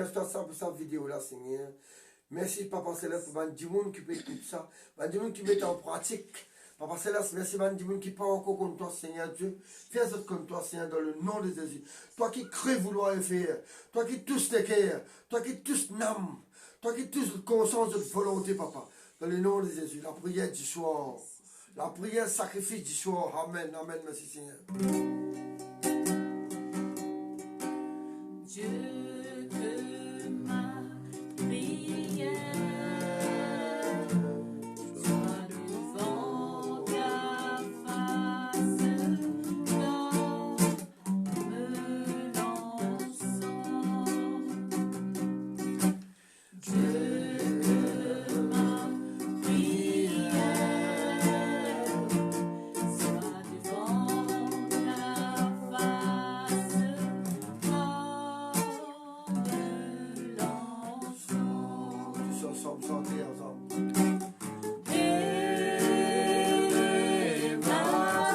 remercie ça pour cette vidéo-là, Seigneur. Merci, Papa Céleste, pour les gens qui peut écouter ça, les gens qui mettent en pratique. Papa Céleste, merci, les gens qui parlent encore contre toi, Seigneur Dieu. Fais ça comme toi, Seigneur, dans le nom de Jésus. Toi qui crées vouloir faire, toi qui touches tes cœurs, toi qui touches l'âme, toi qui touches conscience de volonté, Papa. Dans le nom de Jésus, la prière du soir, la prière sacrifice du soir. Amen, amen, merci, Seigneur. Dieu que ma prière soit devant ta face comme l'encens. Dieu que ma prière soit devant ta face comme l'encens. Tous ensemble, chantez ensemble.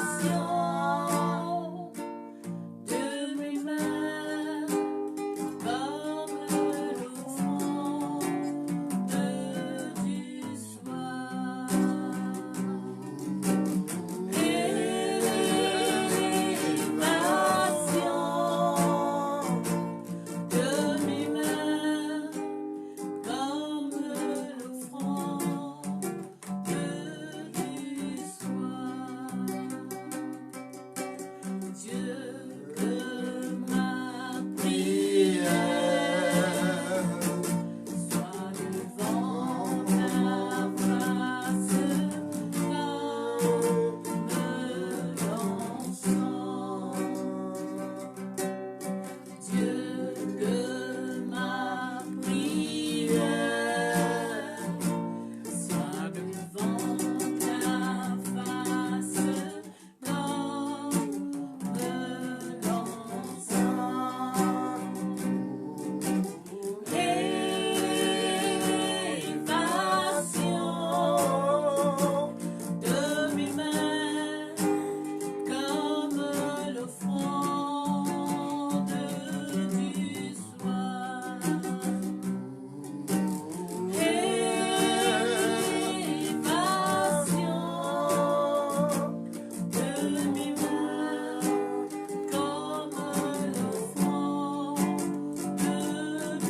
Élévation de mes mains comme l'offrande du soir. Élévation de mes mains comme l'offrande du soir. Dieu que ma prière soit devant ta face comme l'encens. Dieu que ma prière soit devant ta face comme l'encens. Élévation de mes mains comme l'offrande du soir. Élévation de mes mains comme l'offrande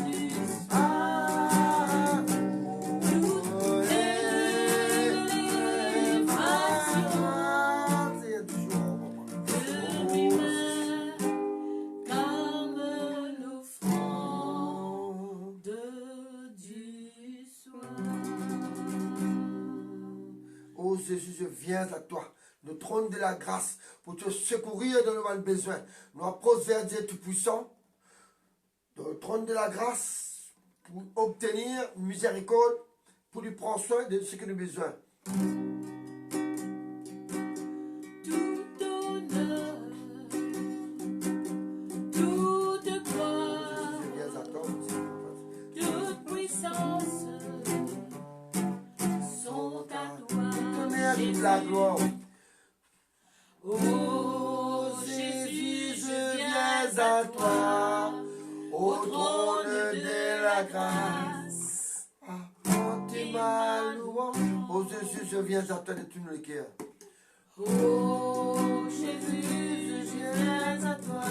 du soir. Toute élévation de mes mains comme l'offrande du soir. Oh Jésus, je viens à toi, le trône de la grâce, pour te secourir dans le besoin. Nous approchons vers Dieu Tout-Puissant, dans le trône de la grâce, pour obtenir miséricorde, pour lui prendre soin de ce que nous avons besoin. Tout honneur, toute gloire, Je viens à toi. toute puissance sont à toi, Mérite la gloire. Oh Jésus, je viens à toi, au trône de la grâce. Apportez ma louange. Oh Jésus, je viens à toi de tout le cœur. Oh Jésus, je viens à toi,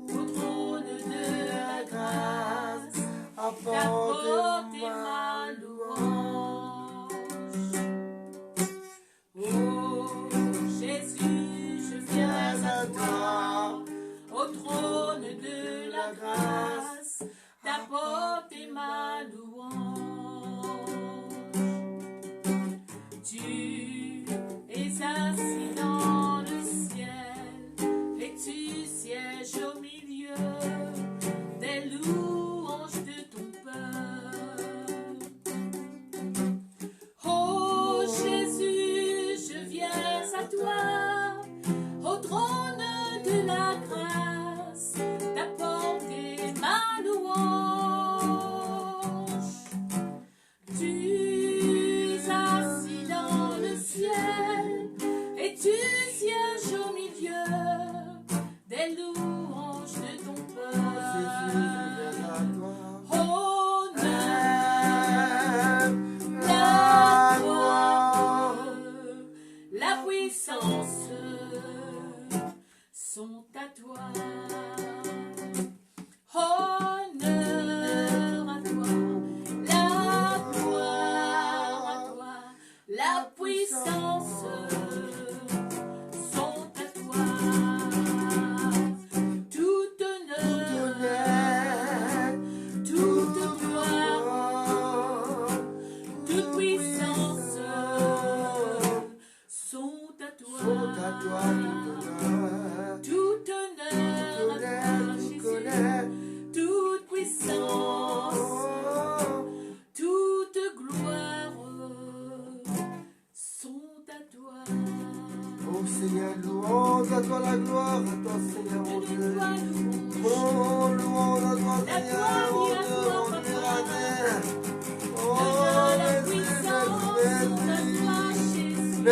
au trône de la grâce, Apportez t'apporter ma ma louange. Oh Jésus, je viens à toi, au trône de la grâce, t'apporter ma louange. Tu es assis dans le ciel et tu sièges au milieu des louanges de ton peuple. Oh Jésus, je viens à toi, au trône de la grâce, t'apporter ma louange. Tu es assis dans le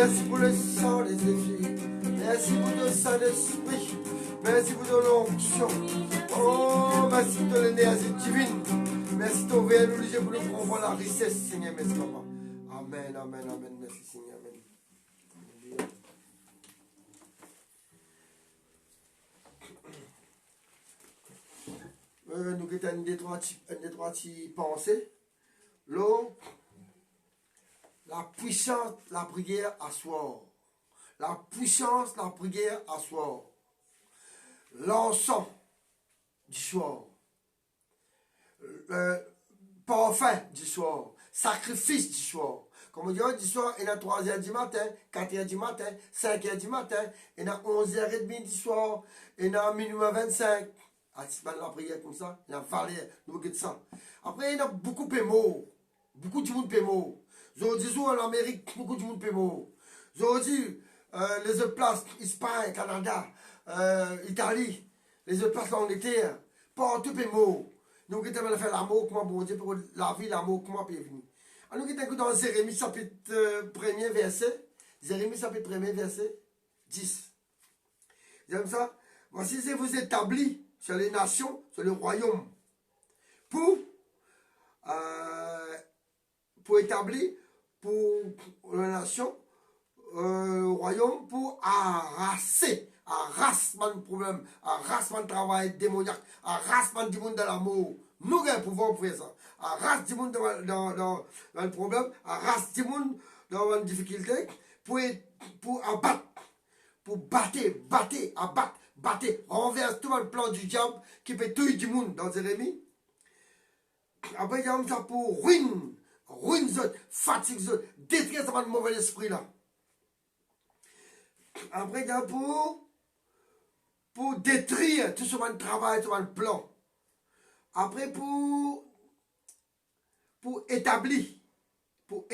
Merci pour le sang des Jésus. Merci pour le Saint-Esprit. Merci pour ton onction. Oh, merci pour ton énergie divine. Merci pour ton veille nous pour nous comprendre la richesse, Seigneur. Merci, papa. Amen, amen, amen. Merci, Seigneur. Amen. Nous avons des trois petits pensées. L'eau, la puissance, la prière à soir. La puissance, la prière à soir. L'encens du soir. Parfum du soir. Sacrifice du soir. Comme on dit, du soir, il y a 3h du matin, 4h du matin, 5h du matin, il y a 11h30 du soir, il y a minuit 25. Ah, c'est pas la prière comme ça, il y a valeur, nous regardons ça. Après, il y a beaucoup de mots. Beaucoup de monde peut mourir. Aujourd'hui, en Amérique, beaucoup de monde peut mourir. Aujourd'hui, les autres places, Espagne, Canada, Italie, les autres places d'Angleterre, partout peut mourir. Nous avons fait l'amour, comment bon Dieu, pour la vie, l'amour, comment peut venir. Alors, nous avons dans Jérémie, chapitre 1er, verset. Jérémie, chapitre 1er, verset 10. Vous aimez ça? Voici, c'est vous établi sur les nations, sur le royaume, pour établir pour la nation, royaume, pour arraser le problème, arraser le travail démoniaque, arraser du monde dans l'amour. Nous avons le pouvoir pour faire ça. Arraser du monde dans le problème, arraser du monde dans la difficulté, pour abattre, pour battre, renverser tout le plan du diable qui peut tuer du monde dans Jérémie. Après, il y a ça pour ruine, fatigue, détruire ce mauvais esprit là. Après, il y a pour détruire tout ce travail, tout ce plan. Après, pour établir, pour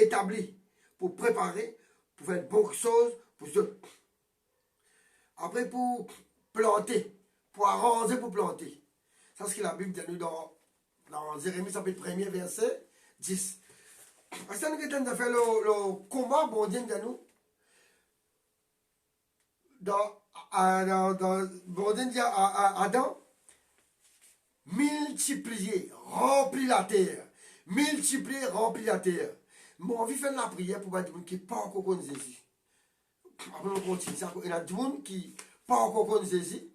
préparer, pour faire de bonnes choses, pour se. Après, pour planter, pour arranger, pour planter. Ça, c'est ce que la Bible dit nous dans Jérémie, chapitre 1er, verset 10. Parce que nous avons fait le combat, bon Dieu, de nous. Bon Dieu dit à Adam, multiplier, remplir la terre. Multiplier, remplir la terre. Moi, on vit faire la prière pour les gens qui ne sont pas encore connus Jésus. Après, on continue. Il y a des gens qui ne sont pas encore connus Jésus.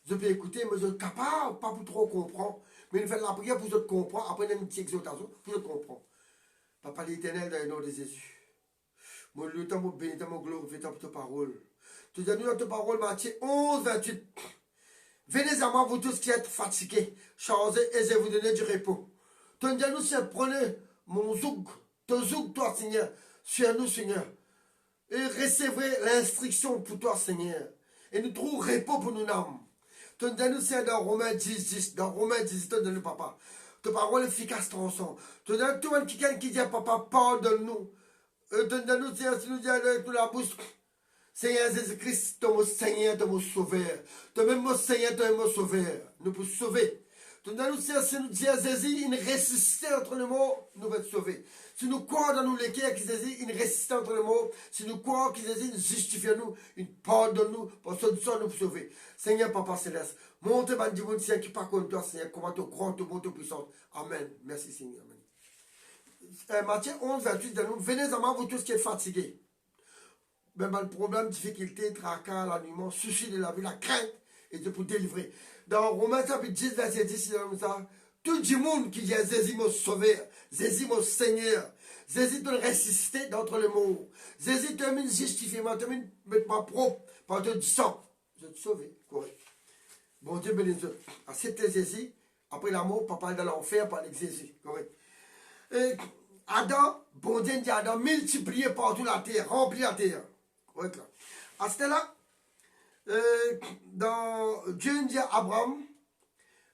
Je peux écouter, mais je suis capable, pas pour trop comprendre. Mais il fait la prière pour que je comprenne. Après, il y a une petite exhortation pour que je comprenne. Papa l'Éternel, dans le nom de Jésus. Mon Dieu, mon béni, mon glorifié pour ta parole. Tu dis nous dans ta parole, Matthieu 11, 28. Venez à moi, vous tous qui êtes fatigués, chargés, et je vais vous donner du repos. Tu dis nous, Seigneur, prenez mon zoug, ton zoug, toi, Seigneur, sur nous, Seigneur. Et recevez l'instruction pour toi, Seigneur. Et nous trouvons repos pour nos âmes. Tu dis nous, Seigneur, dans Romains 10, 10. Dans Romains 10, tu dis nous, papa. Ta parole efficace transcend. Tu dis tout le monde qui dit, papa, pardonne-nous. Tu dis nous, Seigneur, si nous disons de la bouche. Seigneur Jésus-Christ, ton mot Seigneur, ton mot sauveur. Ton même mot Seigneur, ton même mot sauveur. Nous pouvons sauver. Tu dis nous, Seigneur, si nous disons Jésus, il ressuscite entre les mots, nous allons être sauvés. Si nous croyons dans nous les cœurs qui Jésus, il ressuscite entre les mots. Si nous croyons que Jésus, il justifie nous, il pardonne-nous, pour ce nous nous sauver. Seigneur, Papa Céleste, montre ma divinité, Seigneur, qui pas contre toi, Seigneur, comment te grand, te beau, te puissant. Amen. Merci, Seigneur. Amen. Matthieu 11, 28, nous, venez à moi, vous tous qui êtes fatigués. Même le problème, difficulté, tracas, l'animement, souci de la vie, la crainte, et de pour délivrer. Dans Romains chapitre 10, verset 10, c'est comme ça. Tout le monde qui dit Jésus mon sauveur, Jésus mon Seigneur, Jésus te ressuscité d'entre les morts, Jésus te mis justifié, te mis mettre ma propre, par te du sang. Je te sauvé, correct. Bon Dieu bénisse. Acceptez Jésus, après la mort, papa est dans l'enfer par Jésus, correct. Et Adam, bon Dieu dit Adam, multipliez partout la terre, remplis la terre. Correct là. À ce là, dans Dieu dit à Abraham,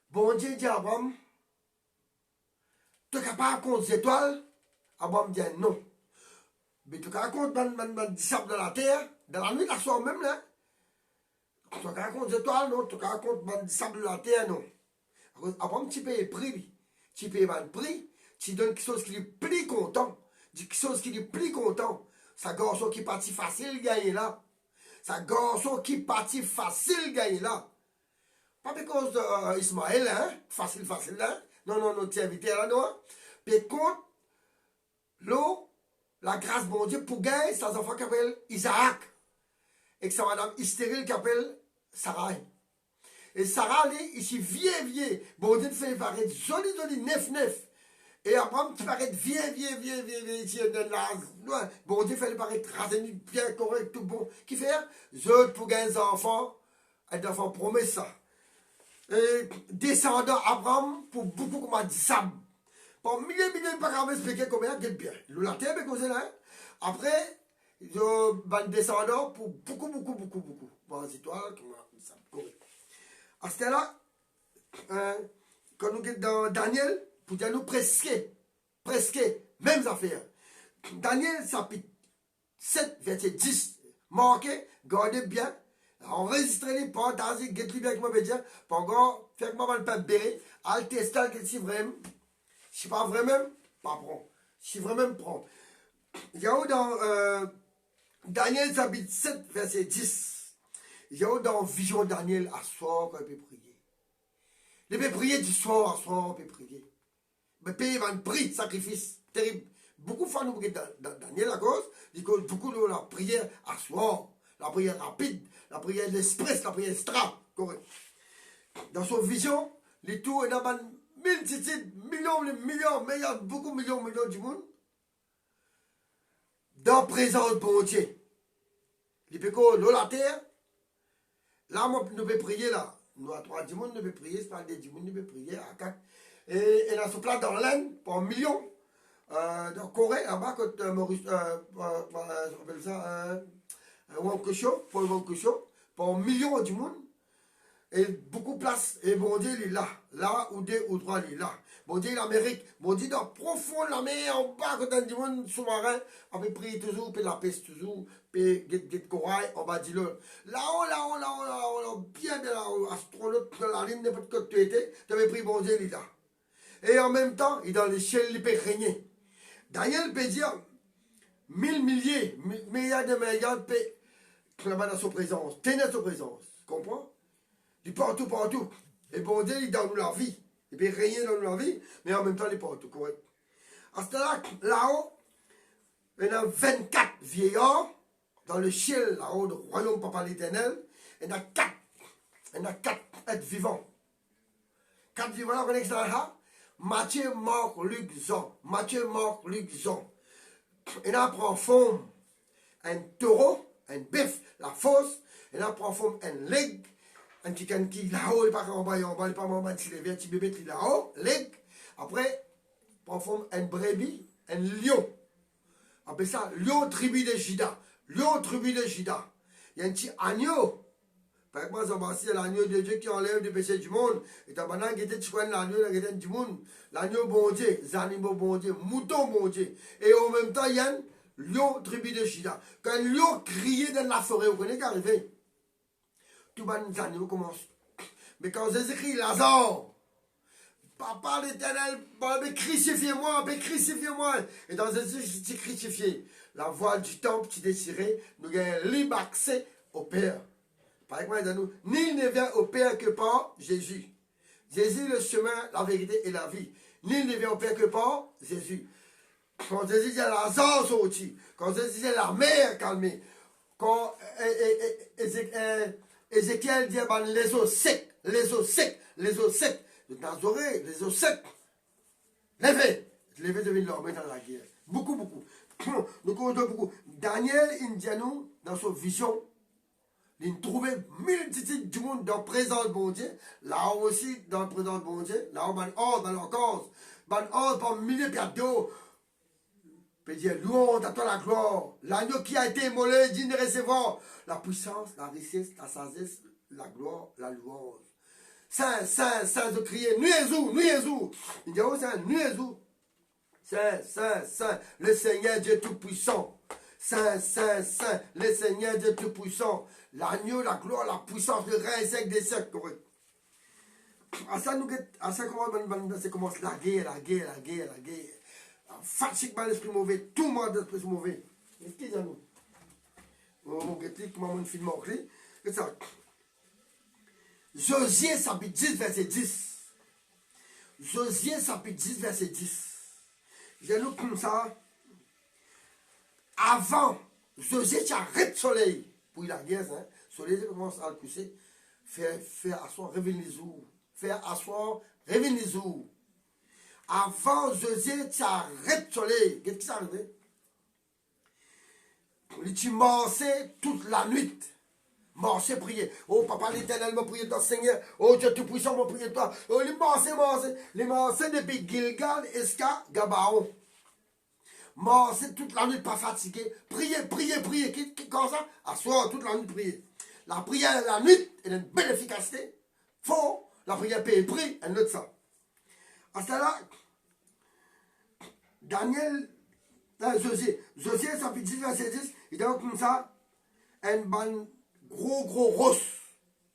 bon Dieu dit à Abraham, tu es capable de compter les étoiles? Abraham dit non. Mais tu es capable de compter des sables dans la terre, dans la nuit, la soir même là. Tu es capable de compter les étoiles? Non. Tu es capable de compter des sables dans la terre? Non. Abraham, tu payes le prix. Tu payes le prix. Tu donnes quelque chose qui est plus content. Quelque chose qui est plus content. sa garçon qui partit facile gagner là. Sa garçon qui partit facile gagner là. Pas parce que Ismaël, hein, facile, hein. Non, tu es invité là, non. Mais contre, l'eau, la grâce de mon Dieu pour gagner, ses enfants qui appellent Isaac. Et que sa madame stérile qui appelle Sarah. Et Sarah, ici, vieux. Bon Dieu fait paraître joli, neuf. Et Abraham, tu paraît vieux, ici, bon Dieu fait paraître rasé, bien correct, tout bon. Qui fait? Je pour gagner des enfants, des enfants promet ça. Et descendant Abraham, pour beaucoup comme dit Sam. Pour milliers, pas expliquer combien, il bien. La terre, mais cause là. Après, je vais descendant pour beaucoup. Bon, c'est toi qui m'a dit ça. À ce là, quand nous sommes dans Daniel, pour dire nous presque, mêmes affaires. Daniel, chapitre 7, verset 10, marqué, gardez bien, enregistrez-les, partagez, get-les bien avec moi, dire, pour encore, faire que moi, je ne pas bérer, al tester, que si vraiment, si pas vraiment, pas prendre. Si vraiment, prendre. Il y a où dans Daniel, chapitre 7, verset 10, il y a où dans Vision Daniel, à soir, qu'on peut prier. Il peut prier du soir, à soir, on peut prier. Mais payer un prix, sacrifice, terrible. Beaucoup de fois, nous regardons Daniel à cause, beaucoup de la prière à soir, la prière rapide, la prière l'express, la prière extra, correct. Dans son vision, les tours, il y a millions, mais il y a beaucoup millions du monde. Dans la présence de bon Dieu. Les pécos, la terre, là, nous pouvons prier là. Nous, à 3 monde, nous pouvons prier, c'est pas des 10 monde, nous pouvons prier à 4. Et dans ce plat dans l'Inde, pour un million, dans Corée, là-bas, quand Maurice, j'appelle ça, Wankesho, pour un million du monde, et beaucoup de place, et bon Dieu, il est là où deux ou trois, il est là. Bon Dieu, l'Amérique, bon Dieu, dans profond la mer, en bas, quand on dit monde sous-marin, on peut prier toujours, puis la peste toujours, puis get corail, on va dire là-haut, bien là-haut, astronaute, dans la ligne, n'importe quoi que tu étais, tu avais pris bon Dieu, il est là. Et en même temps, il est dans les ciels, il peut régner. Daniel peut dire 1000 milliers, milliards de milliards, là-bas dans sa présence, tenir sa présence, tu comprends? Il est partout. Et bon Dieu, il est dans la vie. Il peut régner dans la vie, mais en même temps, il est partout, correct? À ce là-haut, il y a 24 vieillards dans le ciel, là-haut, du royaume Papa l'Éternel. Il y en a 4 êtres vivants. 4 vivants là, on est là. Matthieu, Marc, Luc, Jean. Il en prend forme un taureau, un bœuf, la fosse. Il en prend forme un leg. Un petit qui là-haut, il n'est pas en bas, il n'est pas en bas, il est un petit bébé qui est là-haut, leg. Après, il prend forme un brebis, un lion. Après ça, lion tribu de Juda. Il y a un petit agneau. Par exemple, c'est l'agneau de Dieu qui enlève le péché du monde. Et t'as maintenant qui était l'agneau du monde. L'agneau bon Dieu, les animaux bon Dieu, mouton bon Dieu. Et en même temps, il y a un lion tribu de Juda. Quand un lion criait dans la forêt, vous connaissez qu'arrivé? Tout les animaux commencent. Mais quand Jésus crie Lazare, Papa l'Éternel, crucifiez-moi. Et dans Jésus, tu crucifié. La voile du temple, tu déchiré. Nous avons libre accès au Père. Par exemple, nous, nul ne vient au Père que par Jésus. Jésus, le chemin, la vérité et la vie. Nul ne vient au Père que par Jésus. Quand Jésus dit Lazare sorti, quand Jésus dit la mer calmée, quand Ézéchiel dit les eaux secs. Les eaux secs. Les eaux secs. Levez deviennent leur mettre dans la guerre. Beaucoup. Nous connaissons beaucoup. Daniel, Indianou, dans sa vision, il trouvait multitude du monde dans la présence de bon Dieu. Là aussi, dans la présence de bon Dieu. Là, on a ordre dans leur cause. Ordre par milliers de d'eau. peut dire louange à toi la gloire. L'agneau qui a été immolé, digne de recevoir la puissance, la richesse, la sagesse, la gloire, la louange. Saint, de crier, nous Jésus. Il dit, oh, Saint, nous Jésus. Saint, le Seigneur Dieu Tout-Puissant. Saint, le Seigneur Dieu Tout-Puissant. L'agneau, la gloire, la puissance, le règne sec des siècles. À ça, commence la guerre. Fatigue par l'esprit mauvais, tout le monde l'esprit mauvais. Excusez-nous. On va dire comment on filme en clé. C'est ça. Josué chapitre 10, verset 10. Josué chapitre 10, verset 10. J'ai lu comme ça. Avant, Josué arrête le soleil pour la guerre. Hein. Le soleil commence à le coucher. Faire asseoir, revenir les jours. Faire asseoir, revenir les jours. Avant, Josué arrête le soleil. Qu'est-ce qui s'est arrivé? Il marchait toute la nuit. Marcher, prier. Oh, papa l'Éternel m'a prié toi, Seigneur. Oh, Dieu Tout-Puissant m'a prié toi. Oh, il marchait. Il marchait depuis Gilgal jusqu'à Gabaon. Marcher toute la nuit, pas fatigué. Prier. Comme ça, asseoir toute la nuit, prier. La prière la nuit, elle a une belle efficacité. Faut, la prière paye prix, elle note ça. À cela, Daniel, Josué, chapitre 10, verset 10, il dit comme ça, un ban gros ross.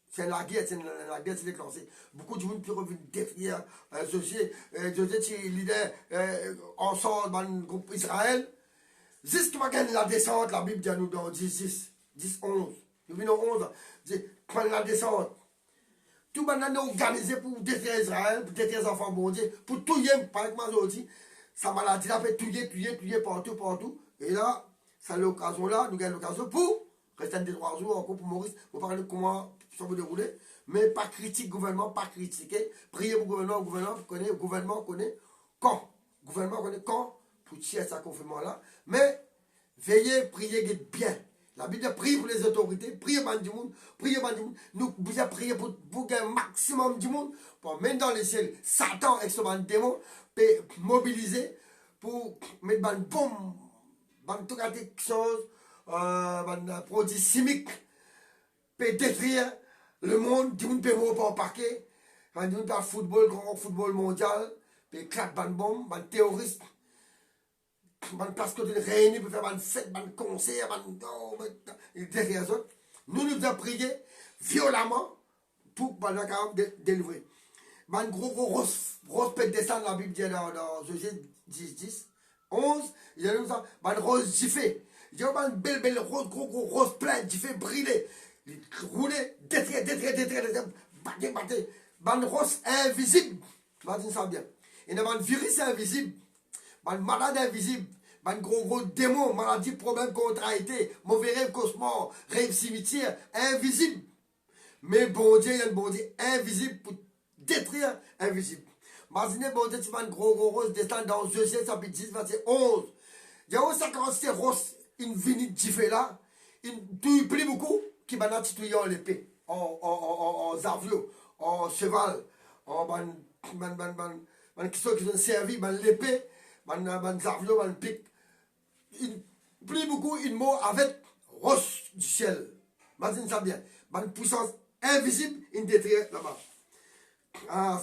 C'est la guerre s'est déclenchée. Beaucoup de gens qui reviennent derrière Josué, c'est leader ensemble dans le groupe Israël. Jusqu'à la descente, la Bible dit à nous dans 10, 11. Nous venons 11, dit, quand la descente, tout le monde est organisé pour détruire Israël, pour détruire les enfants bon Dieu, pour tout y par exemple aujourd'hui, sa maladie là fait tuer partout. Et là, c'est l'occasion là, nous avons l'occasion pour rester des 3 jours encore pour Maurice, pour parler de comment ça va dérouler. Mais pas critique gouvernement, pas critiquer. Prier pour le gouvernement connaît quand. Gouvernement connaît quand pour tirer ce confinement là. Mais veillez, priez bien. La Bible prie pour les autorités, priez pour du monde, Nous devons prier pour un maximum du monde, pour mettre dans les ciels Satan et son démon, pour mobiliser, pour mettre une bombe, tout quelque chose, un produit chimique, pour détruire le monde, du monde peut mourir par parquet, du monde par football, grand football mondial, pour éclater une bombe, un terroriste. Parce que nous réunis pour faire une fête, un concert, derrière les autres. Nous devons prier violemment pour délivrer. Un gros rose peut descendre, la Bible dit dans Josué 10, 11. Il y a un rose gifé. Il y a un bel rose, gros rose plein, gifé, brûlé. Rouler, détruire, battre. Un rose invisible. Imagine ça bien. Il y a un virus invisible. Un malade invisible, un gros démon, maladie, problème, contrariété, mauvais rêve, cauchemar, rêve cimetière, invisible. Mais bon Dieu, il y a un bon Dieu invisible pour détruire invisible. Imaginez, bon Dieu, tu vas un gros rose descendre dans Josué chapitre 10, verset 11. Il y a aussi quand c'est rose, une vinite diffé là, il plie beaucoup, qui va titouiller en l'épée, en zavio, en cheval, en qui sont servis, l'épée. Man zavio, man pic. Il plie beaucoup, il mot avec roche du ciel. Imagine ça bien. Man puissance invisible, il détruit là-bas.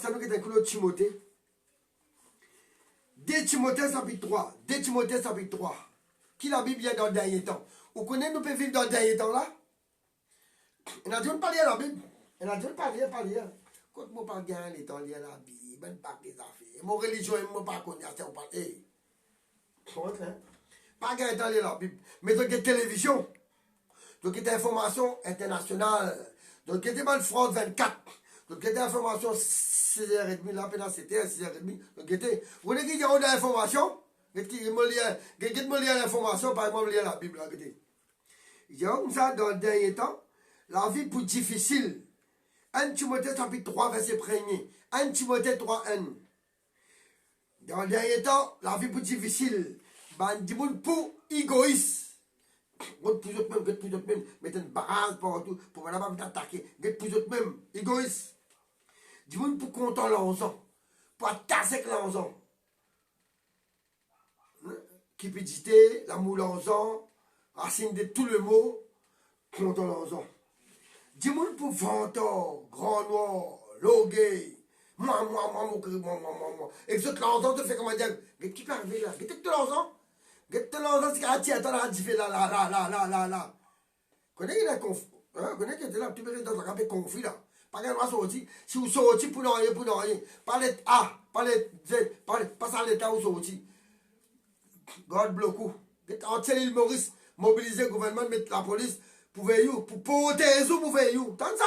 Ça nous est un coup de Timothée. 2 Timothée chapitre 3. 2 Timothée chapitre 3. Qui la Bible est dans le dernier temps. Vous connaissez, nous pouvons vivre dans le dernier temps là? On a dit, on pas lire la Bible. On a dit, on pas lire. Quand on pas gagner les temps, lire la Bible. Pas des affaires. Mon religion, je ne pas connaître. Pas gagner dans la Bible. Mais donc, il y a télévision. Donc, il y a information internationale. Donc, il y a France 24. Donc, il y a information 6h30. Là, c'était 6h30. Donc, vous voulez qu'il y ait de l'information? Vous me lire l'information, par exemple, lire la Bible. Il y a comme ça, dans le dernier temps, la vie plus difficile. 1 Timothée chapitre 3, verset 1er. 1 Timothée 3, 1. Dans le dernier temps, la vie plus difficile. Du monde pour égoïste. Plus autres même, mettre une barrage partout, pour ne pas t'attaquer. Plus autres même, égoïste. Du monde pour content l'enfant. Pour attaquer l'enfant. Cupidité, l'amour l'enfant, racine de tout le mot, content l'enfant. Du monde pour ventor, grand noir, logué. Moi. Et que l'enfant te fait comment dire, mais qui peut arriver là? Qu'est-ce que l'enfant? Qu'est-ce que l'enfant, c'est qu'à tirer, t'en as dit là. Connais qu'il est confus, hein? Connais qu'il est là, tu peux rester dans un café confus là. Pas qu'elle va sortir. Si vous sortez pour rien. Pas les A, pas les Z, pas ça l'état où sortir. God bloque. En tel l'île Maurice, mobiliser le gouvernement, mettre la police pour veiller, pour protéger pour veiller. T'entends ça?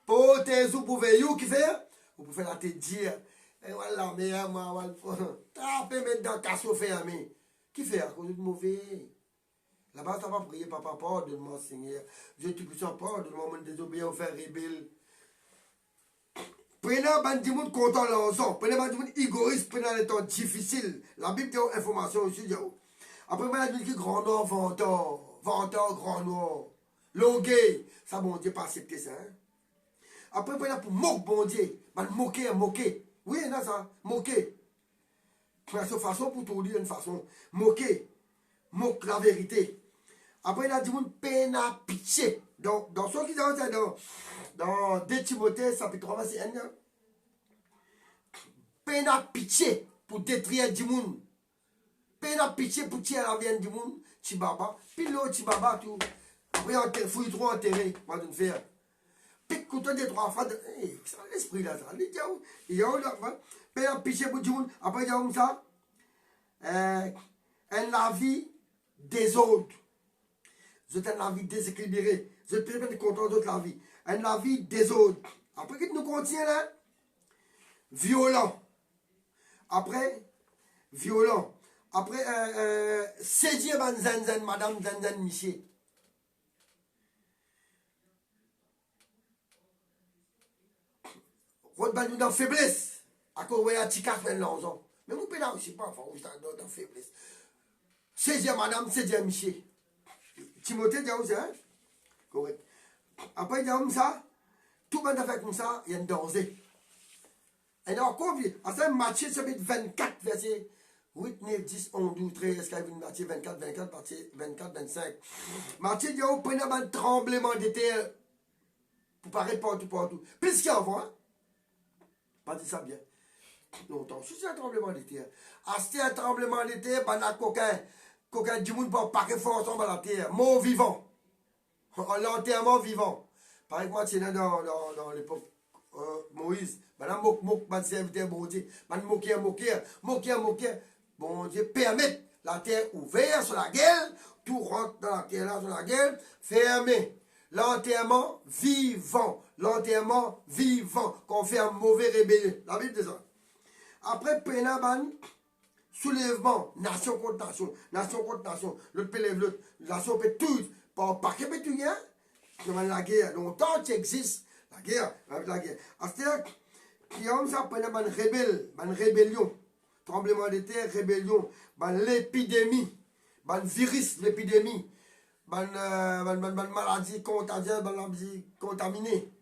Protéger pour veiller, qui fait? Vous pouvez la te dire, et voilà, mais moi, voilà, taper, mettre dans le casse fermé. Qui fait à cause de mauvais? Là-bas, ça va prier, papa, pardonne-moi, Seigneur. Dieu, tu puisses pardonne-moi, mon désobéissant, faire rebelle. Prenez un bandit content l'ensemble, prenez un bandit égoïste, prenez les temps difficiles. La Bible dit information aussi. Après, il dit grand noir, venteur, grand noir. Longué, ça, bon Dieu, pas accepter ça. Hein? Après, prenez pour moquer, bon Dieu. Moquer. Oui, non, ça, moquer. Prenez cette façon pour tout dire une façon. Moquer. Moque la vérité. Après, il a dit peine à pitié. Donc, dans ce qui est dans 2 Timothée, chapitre 3, verset 1, peine à pitié pour détruire du monde. Peine à pitié pour tirer la vie du monde. Tibaba. Puis l'autre, Tibaba, tout. Après, il faut trop enterrer. Pas de faire. Puis, quand on dit 3 fois, c'est l'esprit là, ça. Il y a où là, peine à pitié pour du monde. Après, il y a où ça? La vie des autres. Vous êtes la vie déséquilibrée. Vous êtes peut-être content de la vie. La vie des autres. Après, qu'est-ce que nous contient là? Violent. Après, violent. Après, séduire madame Zenzen Miché. Votre bain dans faiblesse. À cause de la tika fait l'enzo. Mais vous pouvez là aussi pas, enfin, vous êtes dans faiblesse. Séduire madame, séduire Miché. Timothée dit aussi, hein? Correct. Après, il dit comme ça, tout le monde a fait comme ça, il y a une danger. Et donc, combien? À ce Matthieu, chapitre 24, verset 8, 9, 10, 11, 12, 13, Matthieu 24, Matthieu 24, 25. Matthieu dit, oh, prenez un tremblement de terre pour paraître partout. Plus qu'il y a avant, hein? Pas dit ça bien. Longtemps, si c'est un tremblement de terre. Ah, c'est un tremblement de terre, ben, la coquin du monde pour parer fort ensemble à la terre. Mort vivant. L'enterrement vivant. Par exemple, c'est dans l'époque Moïse. Madame moque, madame serviteur, bon Dieu. Madame moquer. Bon Dieu, permettre la terre ouverte sur la gueule. Tout rentre dans la terre là, sur la gueule. Fermé. L'enterrement vivant. Qu'on fait un mauvais rébellion. La Bible dit ça. Après, Pénaban. Soulèvement, nation contre nation, l'autre peut lève l'autre, nation peut tout, pas que peut tout rien, comme la guerre, longtemps tu existes, la guerre. C'est-à-dire, il y a ça, une rébellion, tremblement de terre, rébellion, l'épidémie, virus, l'épidémie, maladie contagieuse, maladie contaminée.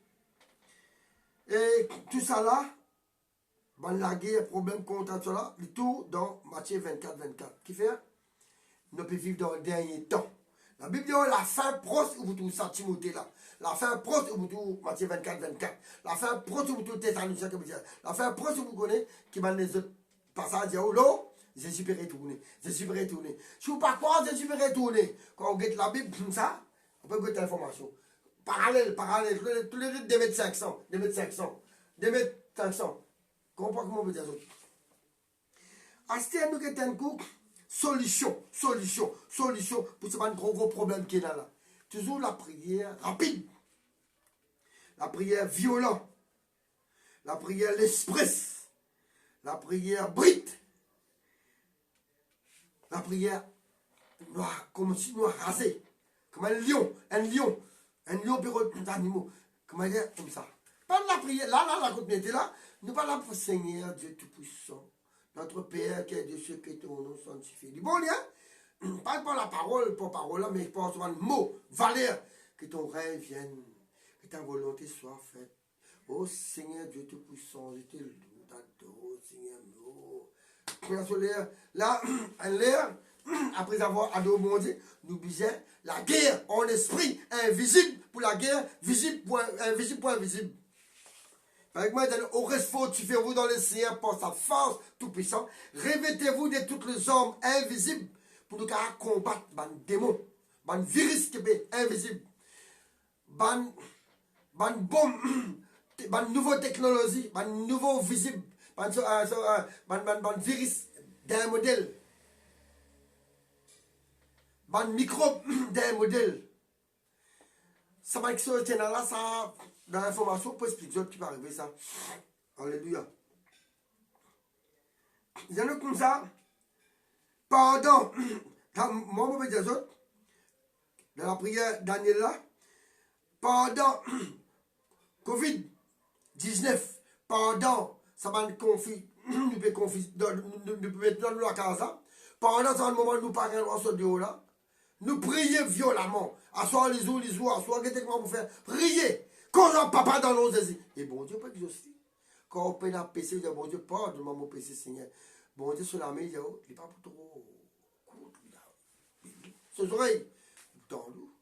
Et tout ça là, la guerre, problème contre cela, le tout dans Matthieu 24, 24. Qui fait? Nous pouvons vivre dans le dernier temps. La Bible dit la fin proche où vous trouvez ça, Timothée là. La fin proche où vous trouvez Matthieu 24, 24. La fin proche où vous trouvez Thessaloniciens. La fin proche où vous connaissez qui m'a les autres passages. Là, Jésus peut retourner. Si vous ne pas quoi, Jésus peut retourner. Quand on regarde la Bible comme ça, on peut regarder l'information. Parallèle. Tous les rythmes 2,5 m. 2,5 m. Comprends comment on veut dire ça? Asté nous qui un coup, solution pour ce gros problème qui est là. Toujours la prière rapide, la prière violente, la prière l'express, la prière brute, la prière noire, comme si nous rasé, comme un lion bureau d'animaux, comment dire comme ça. Pas de la prière, la continuité là. Nous parlons pour Seigneur Dieu Tout-Puissant, notre Père qui est de ceux qui ton nom sanctifié. Du bon lien, pas par la parole, pour parole, mais par un mot, valeur, que ton règne vienne, que ta volonté soit faite. Oh Seigneur Dieu Tout-Puissant, je te loue, t'adore, Seigneur. Là, après avoir adoré mon Dieu, nous disons la guerre en esprit invisible pour la guerre visible pour invisible. Avec moi, au reste fortifiez-vous dans le Seigneur par sa force tout-puissant. Revêtez-vous de toutes les armes invisibles pour nous combattre les démons, les virus qui sont invisibles, les bombes, les nouvelles technologies, les nouveaux visibles, les virus d'un modèle, ban microbe des modèles. Ça m'a expliqué là, ça, dans l'information, pour expliquer ce qui va arriver, ça. Alléluia. Il y en a comme ça, pardon, moi, je vais dire ça, dans la prière Daniel là, pendant Covid-19, pendant ça m'a confié, nous pouvons mettre dans la casa, pendant ce moment nous parlons ce Dieu là, nous prions violemment, asseoir les jours, asseoir les jours, pour faire prier, quand on papa dans nos désirs. Et bon Dieu, pas exaucé. Quand on peut la péché, bon Dieu, pardonne-moi mon péché, Seigneur. Bon Dieu, sur la main, il n'est pas pour trop court. Ses oreilles, dans l'eau.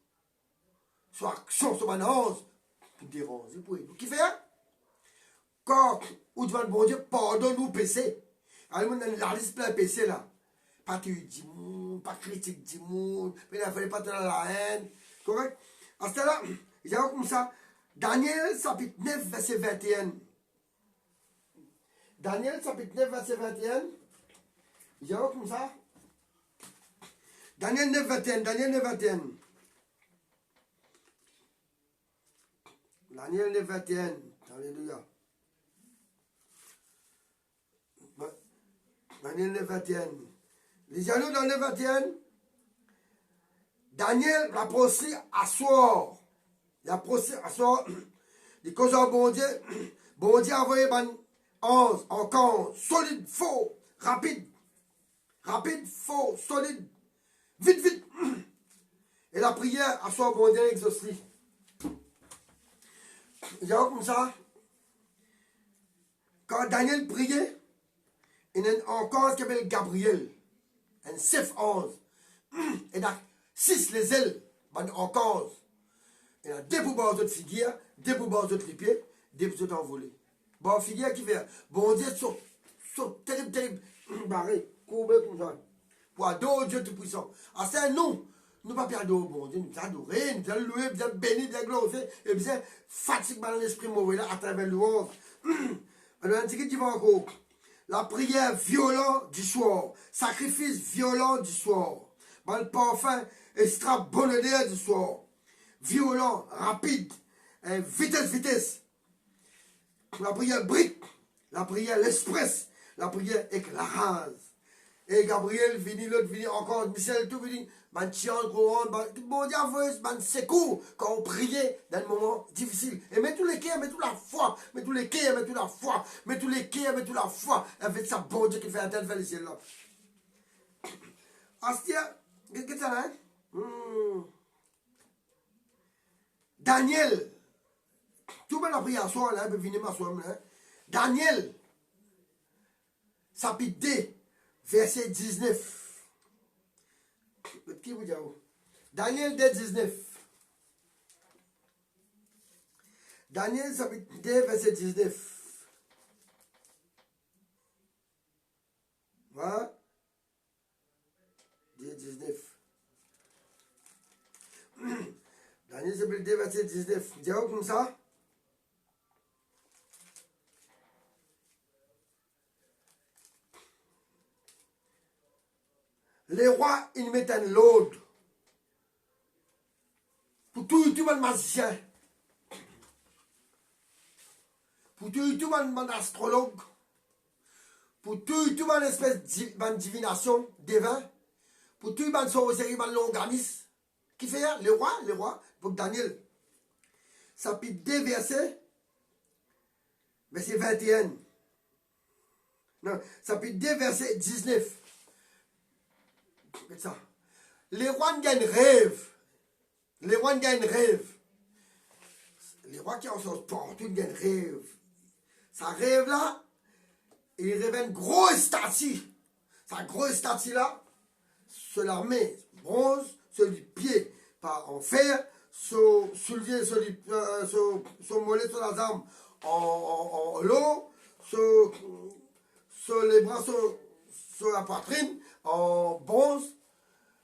Soit action, soit manance, pour déranger, pour nous. Qui fait? Quand on demande, bon Dieu, pardonne-nous péché. Alors, la liste plein péché là. Pas tu dis monde, pas critique du monde, mais il ne fallait pas te la haine. Correct? À ce là, il y a comme ça. Daniel, chapitre 9, verset 21. Daniel, chapitre 9, verset 21. Il y a comme ça. Daniel 9, 21. Daniel 9, 21. Daniel 9, 21. Alléluia. Daniel 9, 21. Lisez-nous dans 9, 21. Daniel l'a procédé à soir. Il a procédé à soir. Il cause bon Dieu. Bon Dieu a envoyé 11 en camp solide, faux, rapide. Rapide, faux, solide. Vite, vite. Et la prière à soir, bon Dieu exaucé. Il y a comme ça. Quand Daniel priait, il y a encore qui s'appelle Gabriel. Un chef 11. Il y a 6 les ailes. Encore. Il y a 2 pour bord de figure, 2 pour bord de pieds, 2 pour envolés. Bon, figure qui fait. Bon Dieu, saute, terrible, terrible. Barré, courbé comme ça. Pour adorer Dieu Tout-Puissant. Ah, c'est nous. Nous pas adorer bon Dieu, nous adorer, nous allons louer, bien bénir, bien glorifier, et bien fatiguer dans l'esprit mauvais là à travers louange. Alors, un petit qui va encore. La prière violente du soir, sacrifice violent du soir, le parfum extra bonheur du soir, violent, rapide, vitesse, vitesse. La prière brique, la prière l'express, la prière éclairage. Et Gabriel vini, l'autre vini encore, Michel tout vini, man chiant, gros, bon Dieu, man secours quand on priait dans un moment difficile. Et mets tous les cœurs, mets toute la foi, mets tous les cœurs, mets toute la foi, mets tous les cœurs, mets toute la foi, avec ça, bon Dieu qui fait un tel vers les ciels là. Astia, qu'est-ce que ça là? Daniel, tout le monde a prié à soi là, peut venir m'asseoir là. Daniel, chapitre 2. Verset 19. Qui vous dit? Daniel 2, 19. Daniel chapitre 2, verset 19. Voilà. 2, 19. Daniel chapitre 2, verset 19. Vous dites comme ça? Les rois, ils mettent un l'ordre pour tout le monde magicien, pour tout le monde astrologue, pour tout le monde espèce de divination, divin, pour tout le monde sorcellerie, l'organisme. Qui fait les rois, pour Daniel. Chapitre 2, verset 21. Non, chapitre 2, verset 19. Ça. Les rois gagnent rêve. Les rois gagnent rêve. Les rois qui en sont partout gagnent rêve. Ça rêve là, il rêve une grosse statue. Sa grosse statue là, sur l'armée, bronze, sur les pieds, par en fer, sur souliers, sur mollet, sur la jambe, en l'eau, sur les bras, sur la poitrine, en bronze.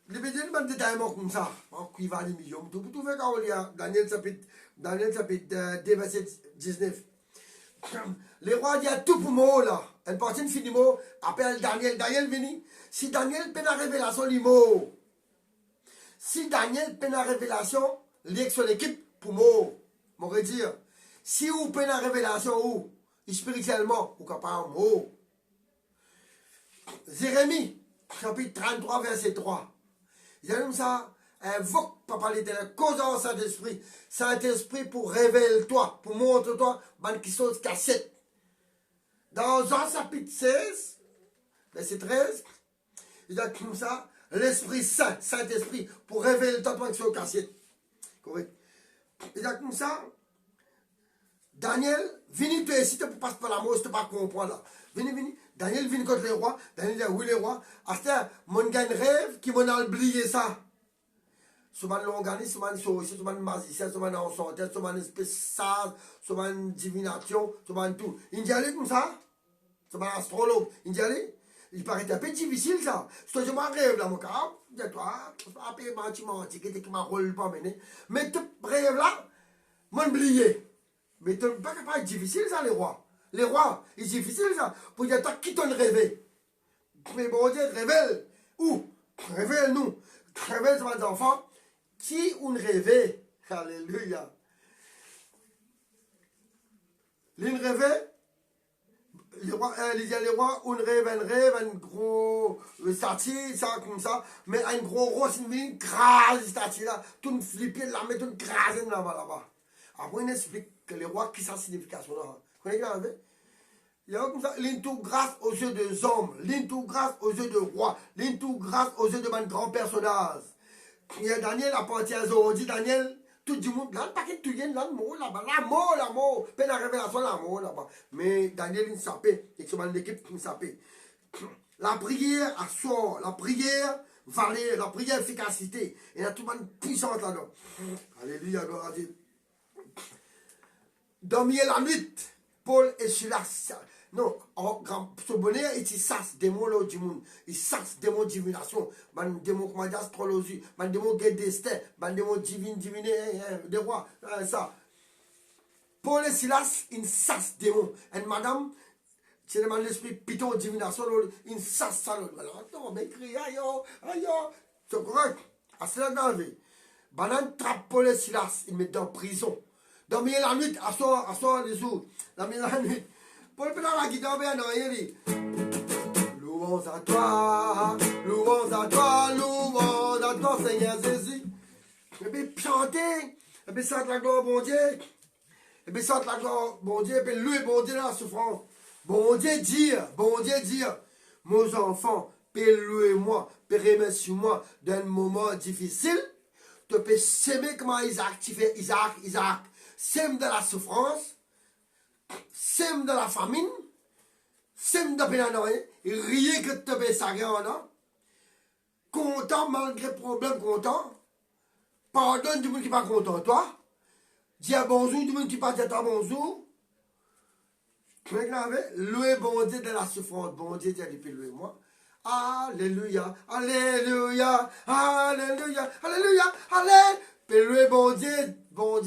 Les bédés ne détaillement comme ça, en cuivre les millions. Tout fait quand on lit Daniel chapitre 2, verset 19. Les rois disent tout pour moi là. Elle partie une fille du mot, appelle Daniel. Daniel vini. Si Daniel peut la révélation du mot, Si Daniel peine la révélation, lié sur l'équipe, pour moi, m'aurait dire, si vous peine la révélation, ou, spirituellement, ou capable, mot. Jérémie, chapitre 33, verset 3. Il y a comme ça, invoque, papa l'éternel, cause en Saint-Esprit. Saint-Esprit pour révéler-toi, pour montrer-toi, qui sont cassette. Dans Jean chapitre 16, verset 13, il y a comme ça, l'Esprit Saint, Saint-Esprit, pour révéler-toi, qui sont cassette. Correct. Il y a comme ça, Daniel, viens te ici, tu ne passes pas la mot, tu ne pas comprendre là. Viens. Daniel vient contre les rois. Daniel dit, oui, les rois. Après, mon gagne rêve qui m'a oublié ça. Souvent, l'organisme, souvent, sorcier, souvent, magicien, souvent, enchanteur, souvent, espèce sage, souvent, divination, souvent, tout. Il dit, allez comme ça. Souvent, astrologue. Il dit, allez. Il paraît un peu difficile ça. Si je m'en rêve là, mon cas, dis-toi, après, tu menti, qui m'a roulé pas mené. Mais tu rêves là, m'en oublié. Mais tu n'es pas capable, difficile ça, les rois. Les rois, c'est difficile ça. Pour dire, toi, qui t'en rêvé? Mais bon Dieu, révèle. Où? Révèle-nous. Révèle sur mes enfants. Qui on rêvé? Alléluia. L'une rêvé? Les rois, on rêve, un gros statue, ça, comme ça. Mais un gros rose, une grâce statue là. Tout une flippée là, mais tout une grâce là-bas. Après, on explique que les rois, qui sa signification là. Vous connaissez? Il y a comme ça, l'intou grâce aux yeux des hommes, l'intou grâce aux yeux des rois, l'intou grâce aux yeux de mon grand personnage. Il y a Daniel à partir aujourd'hui, Daniel, tout le monde, là, le paquet de tout là, le mot là-bas, la mort, puis la révélation, la mort là-bas. Mais Daniel, il s'appelle, et c'est l'équipe qui s'appelle. La prière à soi, la prière valeur, la prière efficacité, et il y a tout le monde puissance là-dedans. Alléluia, gloire à Dieu. Dormir la nuit, Paul et Silas. Non, ce bonheur, il sas démon là du monde. Il sas démon divination. Man démon comment dire astrologie. Man démon guet destin. Man démon divine des rois. Ça. Paul et Silas, il sas démon. Et madame, c'est l'esprit piton divination. Il sas ça. Attends, mais crie, aïe. C'est correct. À cela dans la vie. Banan trappe Paul et Silas. Il met dans prison. Dormir la nuit, à soir les jours. Dormir la nuit. Paul peut la guitare, mais non, il dit. Louons à toi, Seigneur Jésus. Et puis chanter, et puis chanter la gloire, bon Dieu. Et puis chanter la gloire, bon Dieu, et puis louer, bon Dieu, dans la souffrance. Bon Dieu, dire, mes enfants, puis louez-moi, puis remerciez-moi d'un moment difficile. Tu peux s'aimer comment Isaac, tu fais Isaac. Sème de la souffrance, sème de la famine, sème de pénanoïe, rien que te paie ça, content malgré problème, content, pardonne du monde qui n'est pas content, toi, dis à bonjour du monde qui pas dit à bonjour, louez bon Dieu de la souffrance, bon Dieu, dis depuis louez-moi. Alléluia, alléluia, alléluia, alléluia, alléluia. Puis louez bon Dieu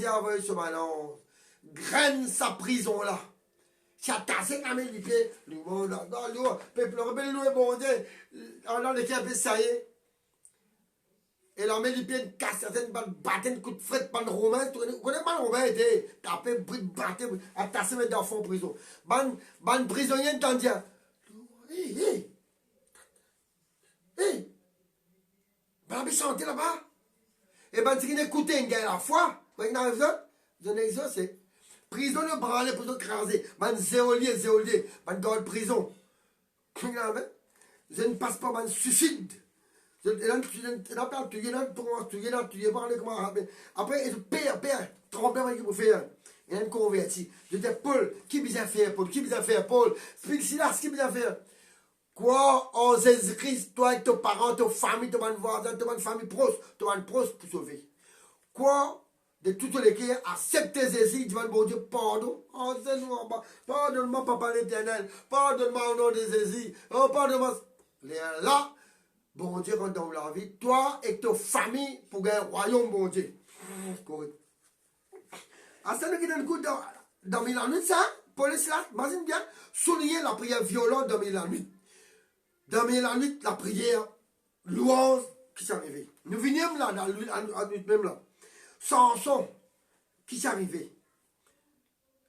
envoyé sur ma langue. Graine sa prison là. Si à tasser dans mes pieds, le monde là, puis louez bon Dieu. Alors les pieds ça y est. Et là, mes pieds cassent certaines battent un coup de fret, pas de romain. Vous connaissez pas le romain, tapé, batté, à tasser mes enfants en prison. Ban prisonnier t'en Hé. Ben, chanter là-bas. Et ben, tu écouter une guerre à la fois. Vous voyez, dans les autres, c'est prison de branler, prison de craser. Ben, zéolier. Ben, dans la prison. Je ne passe pas, ben, suicide. Après, il père, tremblement qu'il faut faire. Il a converti. Je dis, Paul, qui bien faire, Paul? Silas, qui bien faire? Quoi, en Jésus-Christ, toi et tes parents, tes familles, tes voisins, tes familles proches, pour sauver. Quoi, de toutes les cas, acceptez Jésus, devant bon Dieu, pardon. Oh, Seigneur, pardonne-moi, Papa l'Éternel, pardonne-moi au nom de Jésus, oh, pardonne-moi. Là, bon Dieu, rentre dans la vie, toi et tes familles, pour gagner un royaume, bon Dieu. Correct. À ce qui donne le coup dans la nuit, ça, Paul et Silas, imagine bien, souligner la prière violente dans la nuit. Dormir la nuit, la prière, louange, qui s'est arrivé. Nous venions là, dans même là. Samson, qui s'est arrivé.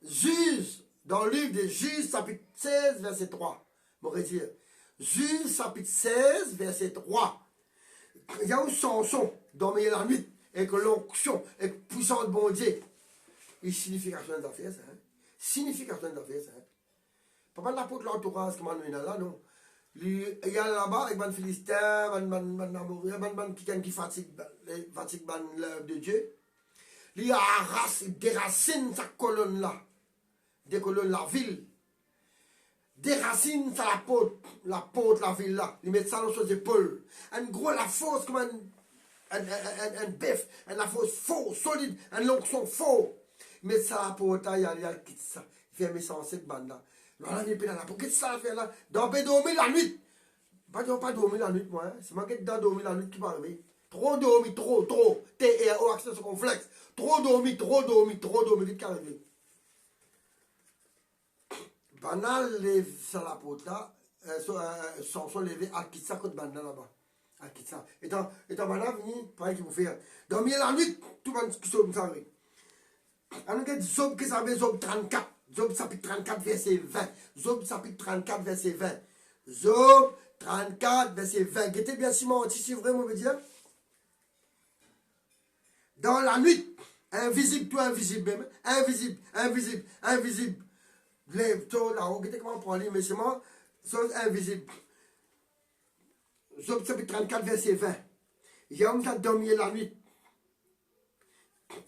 Juge, dans le livre de Juges, chapitre 16, verset 3. On va dire. Juges, chapitre 16, verset 3. Il y a un Samson, dormir la nuit, avec l'onction, avec puissance de bon Dieu. Et signification des affaires, ça. Hein? Signification des affaires, ça. Hein? Pas de l'apôtre l'entourage, comme on est là, non. Il y a là-bas, avec les Philistins, qui fatigue l'œuvre de Dieu. Il déracine sa colonne là. Décolonne la ville. Déracine sa la ville là. Il met ça dans ses épaules. Un gros la force comme un bœuf. La force faux, solide. Un l'onction faux. Il met ça la porte, il quitte ça. Il fait mes sens cette bande là. Voilà, il dans la porte. Qu'est-ce que ça fait là? Dans dormir la nuit. Pas dormir la nuit, moi. Hein. C'est moi qui dans dormir la nuit qui va arriver. Trop dormi, trop. T-R-O, accent complexe. Trop dormi, qui arrive. Banal lève ça la porte là, Samson levé à quitter ça contre Banal là-bas. À quitter ça. Et dans Banal venu, pareil qu'il vous fait. Dormir la nuit, tout le monde qui sauve ça. On regarde Job qui s'appelle Job 34. Job chapitre 34, verset 20. Job chapitre 34, verset 20. Job 34, verset 20. Guettez bien Simon, si c'est vrai, moi je veux dire. Dans la nuit, invisible, tout invisible même. Invisible. Lève-toi là-haut, comment prendre mais c'est moi, chose invisible. Job chapitre 34, verset 20. Il y a un qui a dormi la nuit.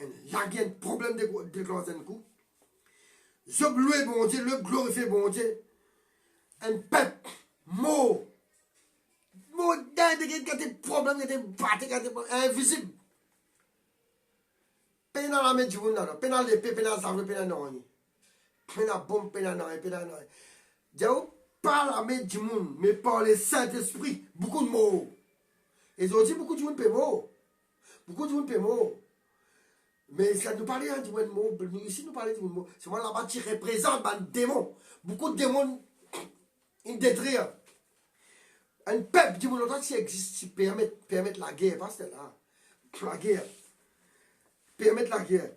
Il y a un problème de glace d'un coup. Job loué bon Dieu, le glorifié bon Dieu. Un peuple, mot d'un qui a des problèmes, qui a des bâtés, qui a des invisible. Peine dans la main du monde, peine dans l'épée, peine dans la saveur, peine dans l'oignon. Peine dans la bombe, peine dans l'oignon. Dieu, pas la main du monde, mais par le Saint-Esprit, beaucoup de mots. Et ils ont dit beaucoup de monde peut mot. Mais ça nous parlait du mot. Ici, nous parlons du mot. C'est moi là-bas qui représente un démon. Beaucoup de démons, ils détruisent. Un peuple du monde qui existe, qui permet la guerre. Parce que là, la guerre. Permettre la guerre.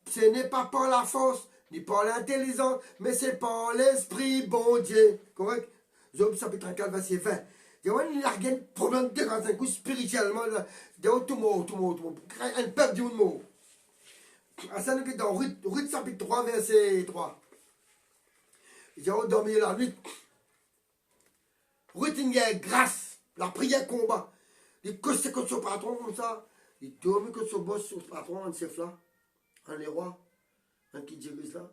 Ce n'est pas par la force, ni par l'intelligence, mais c'est par l'esprit, bon Dieu. Correct? Job chapitre 34, verset 20. Il y a un problème de un coup spirituellement. Il y a tout mot. Un peuple du monde. Dans Ruth chapitre 3, verset 3. Il y a dormi la nuit. Ruth, il y a grâce. La prière combat. Il coste contre son patron comme ça. Il dormit contre son boss, son patron, un chef là. Un roi. Un qui dirige là.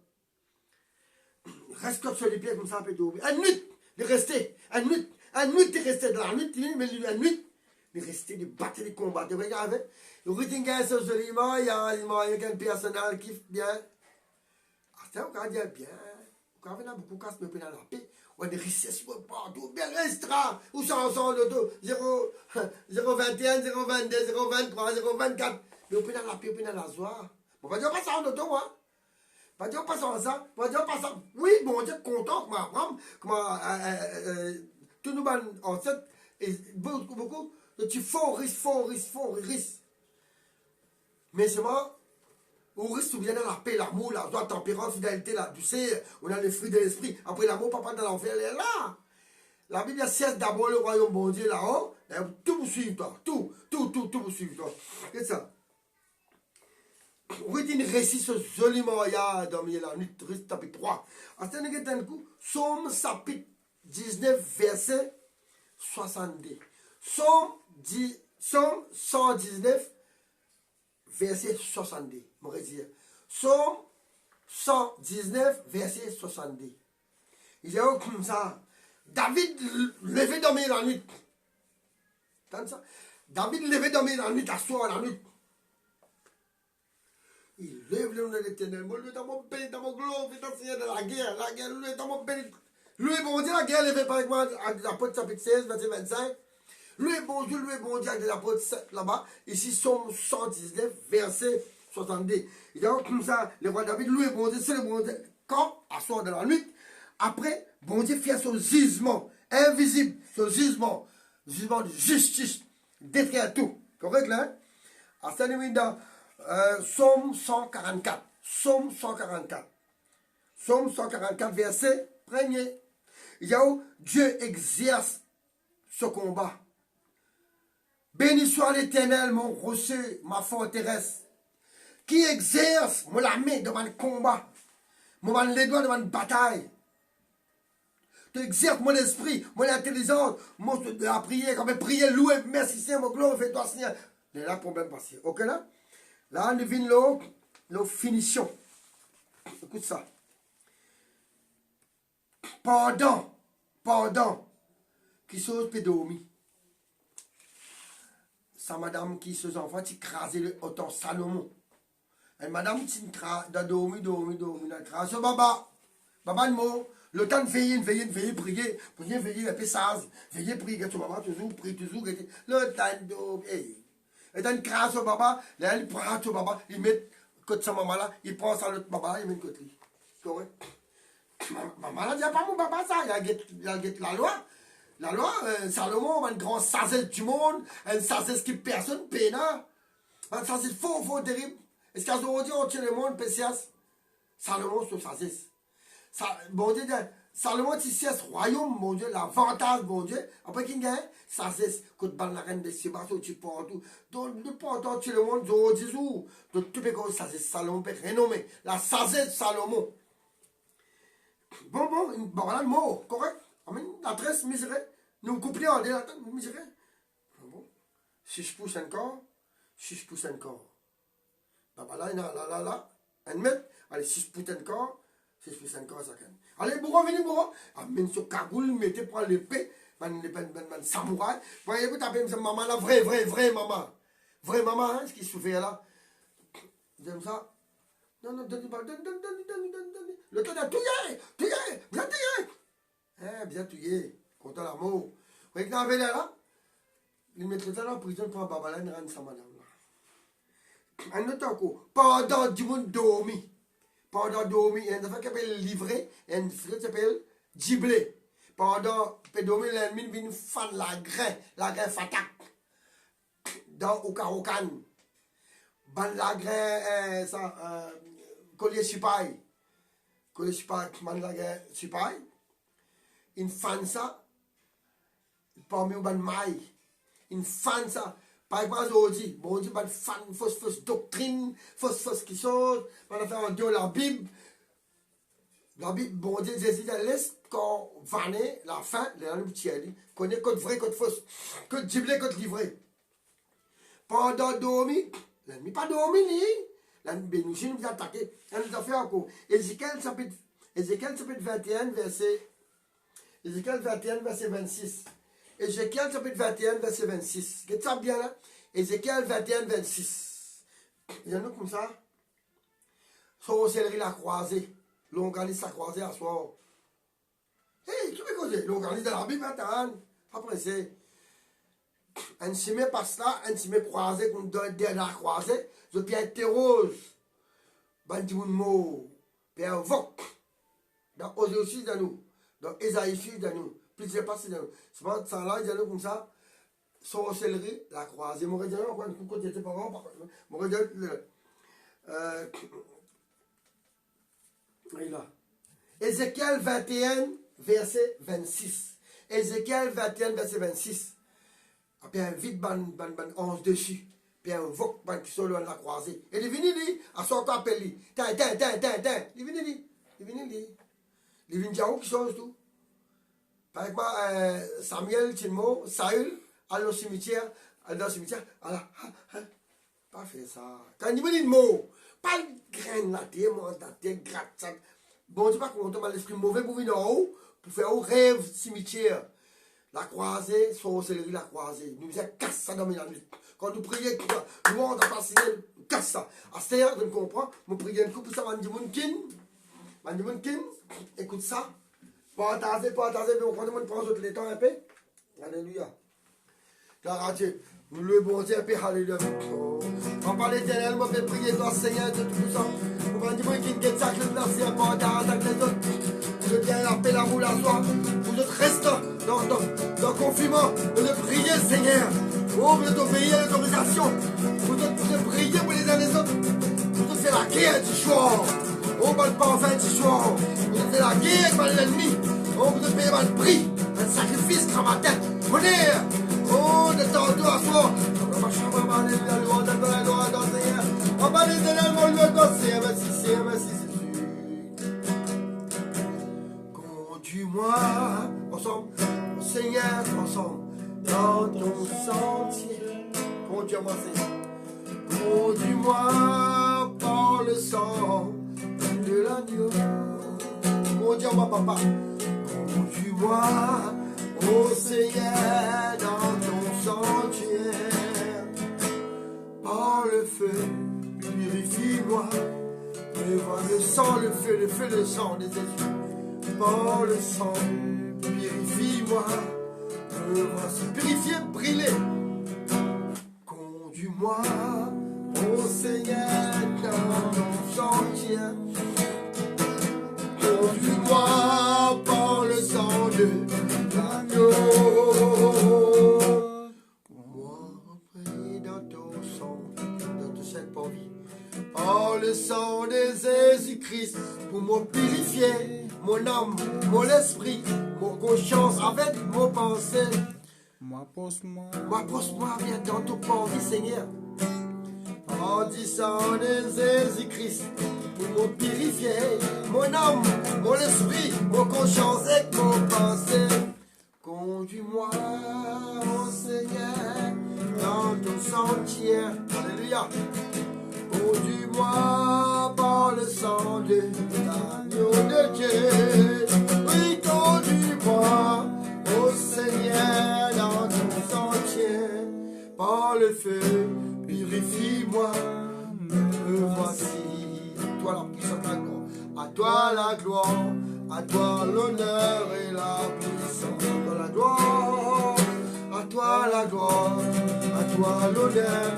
Reste comme sur les pieds comme ça, peut dormir. Une nuit de rester. Une nuit de rester dans la nuit. Mais une nuit de rester, de battre, de combattre. Vous regardez? Ruth, il y a ce joliment. Il y a un personnel qui bien. C'est un cas bien. Quand on a beaucoup de casse, mais on a la paix. On a des richesses partout, bien extra. Où sont ensemble, 0,21, 0,22, 0,23, 0,24. Mais on peut la paix, on peut la joie. On va dire pas ça en auto, moi. On va dire pas ça. On va dire pas ça. Oui, bon, on est content que Abraham, tout nous va en fait, beaucoup, tu faux risque. Mais c'est moi. On risque bien dans la paix, l'amour, la joie, la tempérance, la fidélité, la douceur. On a les fruits de l'esprit. Après l'amour, papa dans l'enfer, elle est là. La Bible cesse d'abord le royaume bon Dieu là-haut. Tout vous suit, toi. Tout vous suit, toi. C'est ça. Oui, il récit ce joliment, il y a dans la nuit, chapitre 3. En ce coup, Psaume chapitre 19, verset 62. Psaume 119, verset 62. On va dire. Psaume 119, verset 62. Il y a comme ça. David levé dormir la nuit. T'entends ça? David levé dormir la nuit, asseoir la nuit. Il lève le nom de l'Éternel. Moi, lui, dans mon pays, dans mon gloire, dans la guerre, lui, dans mon pays. Lui, bon Dieu, la guerre, levé par moi, à l'apôtre chapitre 16, verset 25. Lui, bon Dieu, avec l'apôtre là-bas. Ici, Psaume 119, verset 62. Il y a comme ça, le roi David, lui, bon Dieu, c'est le bon Dieu. Quand, à soir de la nuit, après, bon Dieu fait son jugement invisible, son jugement de justice. détruire tout. Correct là? À ce niveau dans Psaume 144. Psaume 144. Psaume 144, verset 1er. Il y a où Dieu exerce ce combat. Béni soit l'Éternel, mon rocher, ma forteresse, qui exerce mon main devant le combat, mon les doigts devant une bataille. Tu exerces mon esprit, mon intelligence, mon la prière, comme prier, louer, merci Seigneur, mon gloire, fais-toi Seigneur. Il y a là problème passé. Ok là? Là, on devine l'eau finition. Écoute ça. Pendant, qui s'ose pédomie. Sa madame qui ses enfants, qui crasait le autant Salomon. Et madame qui dormi, elle crase baba de mots. Le temps de veiller, prier, veiller, un peu sage, veiller, prier, que ton maman toujours, prie toujours, le temps de dormir. Et dans le crase baba, là, il prend ton baba, il met côté sa maman là, il prend sa l'autre baba, il met côté. Correct? Maman là, dit pas mon baba ça, il y a la loi. La loi, Salomon, une grande sagesse du monde, une sagesse qui personne peine. Une sagesse faux, terrible. Est-ce qu'aujourd'hui on tient le monde, Pessias? Salomon, c'est sagesse. Bon Dieu, Salomon, c'est ce royaume, mon Dieu, l'avantage, mon Dieu. Après qu'il gagne, sagesse, quand tu la reine de Sébastien, tu portes tout. Donc, ne pas entendre le monde, aujourd'hui, de tout le monde, sagesse, Salomon, renommé. La sagesse, Salomon. Bon, voilà le mot, correct? Amen. La tresse misérée. Nous couplons en la tête misérée. Bon. Si je pousse encore. Bah là, là. 1 mètre. Allez, si je pousse encore. Ça gagne. Allez, bourreau, venez, bourreau. Amen. Sur Kaboul, mettez pour l'épée. Man samouraï. Voyez, vous tapez maman là, vraie maman. Vraie maman, hein, ce qui souffre là. J'aime ça. Non, donne. Le temps de tuer, bien tuer. Bien tuer, content l'amour. Vous voyez que dans la là, ils mettent le temps en prison pour un babala, ils rendent sa madame là. Un autre coup, pendant du monde dormi, il y a une affaire qui s'appelle livré, il y a une affaire qui s'appelle giblé. Pendant dormir, l'ennemi vient faire la grain fatak. Dans Okarokan. Ban la grain, ça, collier chipaille, man la grain chipaille. Une fan ça, parmi eux, ban maille. Une fan ça, par exemple, aujourd'hui, bon Dieu, ban fan, fausse doctrine, fausse qui sort, on a fait un Dieu la Bible. La Bible, bon Dieu, Jésus, laisse qu'on vanne la fin, les gens qui connaît code vrai, code fausse, code giblé, code livré. Pendant dormi, l'ennemi pas dormi, l'ennemi nous a attaqué, elle nous a fait encore. Ézéchiel chapitre 21, verset. Ézéchiel 21, verset 26. Ézéchiel chapitre 21, verset 26. Qu'est-ce que ça bien là? Ézéchiel 21, 26. Il y en a comme ça. Sorcellerie la croisée. L'organise la croisée à soir. Hé, tu peux causer? L'organise de la Bible, attends. Après c'est. Un cimé passe là, un cimé croisé, qu'on doit la croisée. Je puis interroge. Bandimoun mot. Puis invoque. Dans Osée aussi dans nous. Donc, Esaïe suit dans nous. Puis, c'est pas si dans nous. C'est pas ça là, il y a comme ça. Sorcellerie, la croisée. Mon réditeur, quand tu côté tes parents, mon réditeur, il là. Ézéchiel 21, verset 26. Ézéchiel 21, verset 26. Puis, un vide, ban 11 dessus. Puis, un voc, ban qui sont là, la croisée. Et il vient, lui, à son temps, appelle lui. Il vient, lui. Les Vindiaos qui sont tout. Par exemple, Samuel, Tilmo, Saül, allez au cimetière, pas faire ça. Quand il me dit le mot, pas le grain la terre, la terre gratte ça. Bon, je ne sais pas comment on a l'esprit mauvais pour venir en haut, pour faire un rêve cimetière. La croisée, sorcellerie, la croisée. Nous faisons casse ça dans la nuit. Quand nous prions, nous on a passé, casse ça. À cette heure, je comprends, nous prions un coup pour ça, Mandimunkin, écoute ça. Partagez, mais on prend le temps un peu. Alléluia. Gloire à Dieu. Nous le bon Dieu, alléluia. On parle d'éternel, on fait prier dans le Seigneur de tout ça. On va dire qu'il y a ça, que le merci à partager avec les autres. Je viens appeler la boule à soi. Vous êtes restants dans le confinement. Vous le priez, Seigneur. Oh, vous êtes obéis à l'autorisation. Vous êtes prier pour les uns les autres. Vous êtes fait la guerre du soir. Oh, pas le parfum du soir. Vous êtes fait la guerre par l'ennemi. Oh, vous êtes payé par le prix. Un sacrifice dans ma tête. Venez. Oh, de temps à soir. On va chanter, on va aller vers le haut, on va danser. On va aller dans le monde, on va danser. Merci, Jésus. Conduis-moi ensemble, Seigneur, ensemble, dans ton sentier. Conduis-moi, Seigneur. Conduis-moi par le sang de l'agneau. Conduis-moi, Papa. Conduis-moi, oh Seigneur, dans ton sentier. Par le feu, purifie-moi. Et vois le sang, le sang des Jésus. Par le sang, purifie-moi. Me voici purifié, brûlé. Conduis-moi, oh Seigneur, dans ton sentier. Conduis-moi par le sang de l'agneau. Moi, pris dans ton sang, dans ton sainte pour vie. Par le sang de Jésus-Christ, pour me purifier. Mon âme, mon esprit, mon conscience, avec mon pensée. M'approche-moi bien dans ton parvis, Seigneur. En disant de Jésus-Christ, pour me purifier. Mon âme, mon esprit, mon conscience et mon pensée. Conduis-moi, oh Seigneur, dans ton sentier. Alléluia. Conduis-moi par le sang de l'agneau de Dieu. Oui, conduis-moi, oh Seigneur, dans ton sentier. Par le feu, purifie-moi. Me voici. Toi la puissance, la gloire. À toi la gloire. À toi l'honneur et la puissance. À toi la gloire. À toi la gloire. À toi l'honneur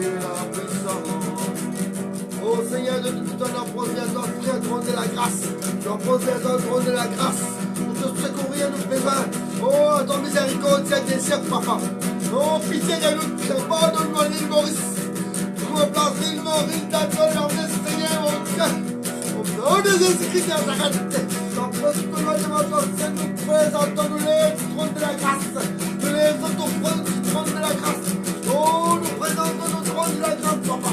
et la puissance. Oh Seigneur, de tout ton approche, viens t'offrir le trône de la grâce. J'approche vers ton trône de la grâce. Pour te secourir nos besoins. Oh, ton miséricorde, c'est des siècles, papa. Oh, pitié de nous, pardonne-moi l'île Maurice. Remplace l'île Maurice dans ton nom, Seigneur, mon Dieu. Au nom de Jésus-Christ, j'arrête. J'approche de notre Seigneur, nous présentons le trône de la grâce. Nous les autres du trône de la grâce. Oh, nous présentons le trône de la grâce, papa.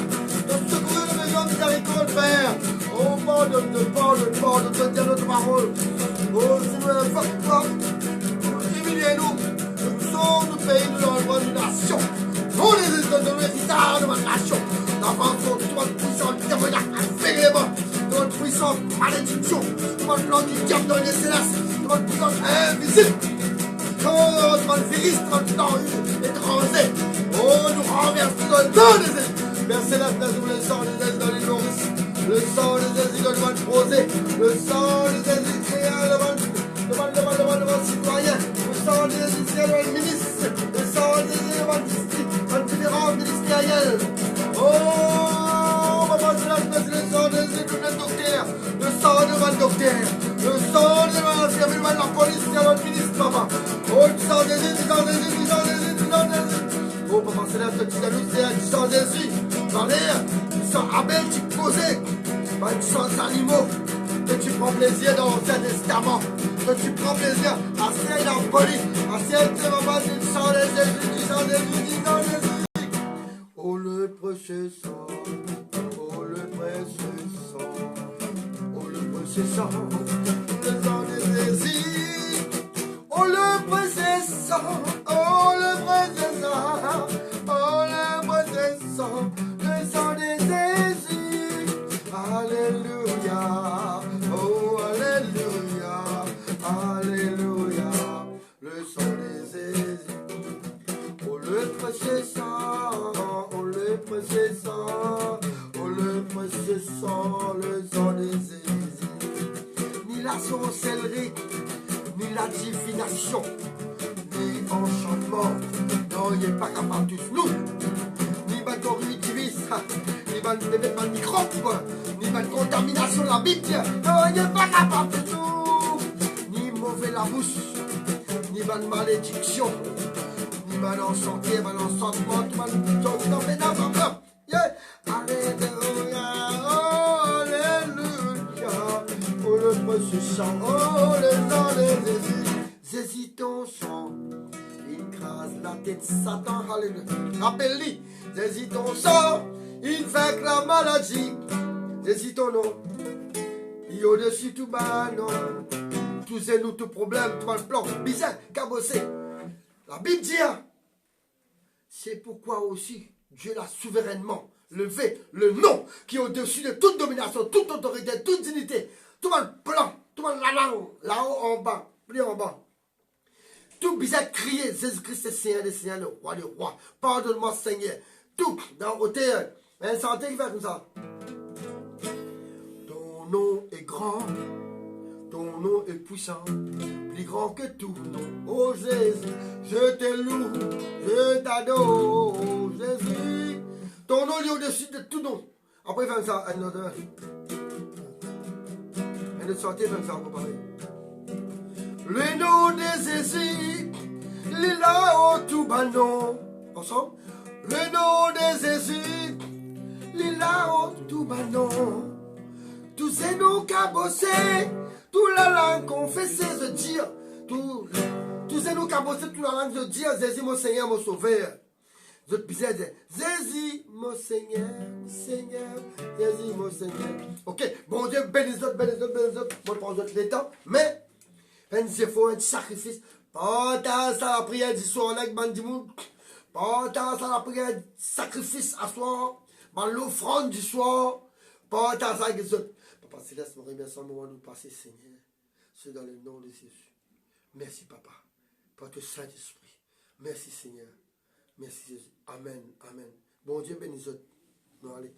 Miséricorde, Père. Oh, pardonne, donne notre parole. Oh, Seigneur, fuck, humiliez-nous. Nous sommes nous pays de notre nation. Nous les héritages de ma nation. D'avançons, toi, puissant démoniaque, aveuglément. Notre puissante malédiction. Notre plan du diable dans les célestes. Notre puissance invisible. Notre virus, notre temps étranger. Oh, nous renversons dans le nom des églises. Versez la place où le sang de Jésus dans les nourrices. Le sang de Jésus devant le prosé. Le sang de Jésus créant devant le citoyen. Le sang de Jésus devant le ministre. Le sang de Jésus devant le différent ministériel. Oh, maman, c'est la place, le sang de Jésus devant le docteur. Le sang devant le docteur. Le sang devant la police devant le ministre, maman. Oh, le sang de Jésus, du sang de Jésus, du sang de Jésus, du sang de Jésus. Oh, papa, c'est là que tu as nous, c'est du sang de Jésus. Du sang Abel, tu posais, pas du sang animaux, que tu prends plaisir dans l'Ancien Testament, que tu prends plaisir à celle dans le poli, à celle de maman, du sang de Jésus, du sang de Jésus, du sang de Jésus. Oh le précieux sang, oh le précieux sang, oh le précieux sang, le sang de Jésus, oh le précieux sang, oh le précieux sang, oh le précieux sang. Le sang de Jésus, alléluia, oh alléluia, alléluia, le sang de Jésus, oh le précieux sang, oh le précieux sang, oh le précieux sang, le sang de Jésus, ni la sorcellerie, ni la divination, ni enchantement, non, il n'est pas capable de nous. Ni mal corruptivisme, ni mal microbe, ni mal contamination de la Bible, il n'est pas capable de tout. Ni mauvais la bouche, ni mal malédiction, ni tu vas en sortir, va en sortir, tu vas sortir dans mes nappes. Yeah. Alléluia, alléluia. Oh, le précieux sang, oh, le nom de Jésus. Jésus ton sang, il crase la tête Satan, alléluia. Rappelle-lui, Jésus ton sang, il vainc la maladie. Jésus ton nom, il est au-dessus tout bas, non. Tous ces nous, tout problème, tout le plan, bizarre, cabossé. La Bible dit, c'est pourquoi aussi Dieu l'a souverainement levé le nom qui est au-dessus de toute domination, toute autorité, toute dignité, tout le plan, tout le langue, là-haut en bas, plus en bas. Tout bizarre crier, Jésus-Christ est Seigneur des Seigneurs, le roi des rois. Pardonne-moi Seigneur. Tout dans hauteur. Un santé qui fait comme ça. Ton nom est grand. Ton nom est puissant, plus grand que tout nom. Oh Jésus, je te loue, je t'adore, oh Jésus. Ton nom est au-dessus de tout nom. Après, il fait ça, un autre santé, il fait ça, on va parler. Le nom de Jésus, il est là-haut tout bas non. Ensemble. Le nom de Jésus, il est là-haut tout bas non. Tous ces noms cabossés. Toute la langue confessée de dire, tous ces noms cabossés, toute la langue de dire, Jésus mon Seigneur, mon Sauveur. Je disais, Jésus mon Seigneur, Seigneur, Jésus mon Seigneur. Ok, bon Dieu, bénis autres, bon pour autres les temps, mais, il faut un sacrifice. Partage à la prière du soir, avec Bandimoun. Partage à la prière du sacrifice à soir, dans l'offrande du soir. Partage avec les autres. Papa Céleste, me remercie en moment nous passer, Seigneur. C'est dans le nom de Jésus. Merci, Papa, pour ton Saint-Esprit. Merci, Seigneur. Merci, Jésus. Amen. Amen. Bon Dieu bénis. Bon, allez.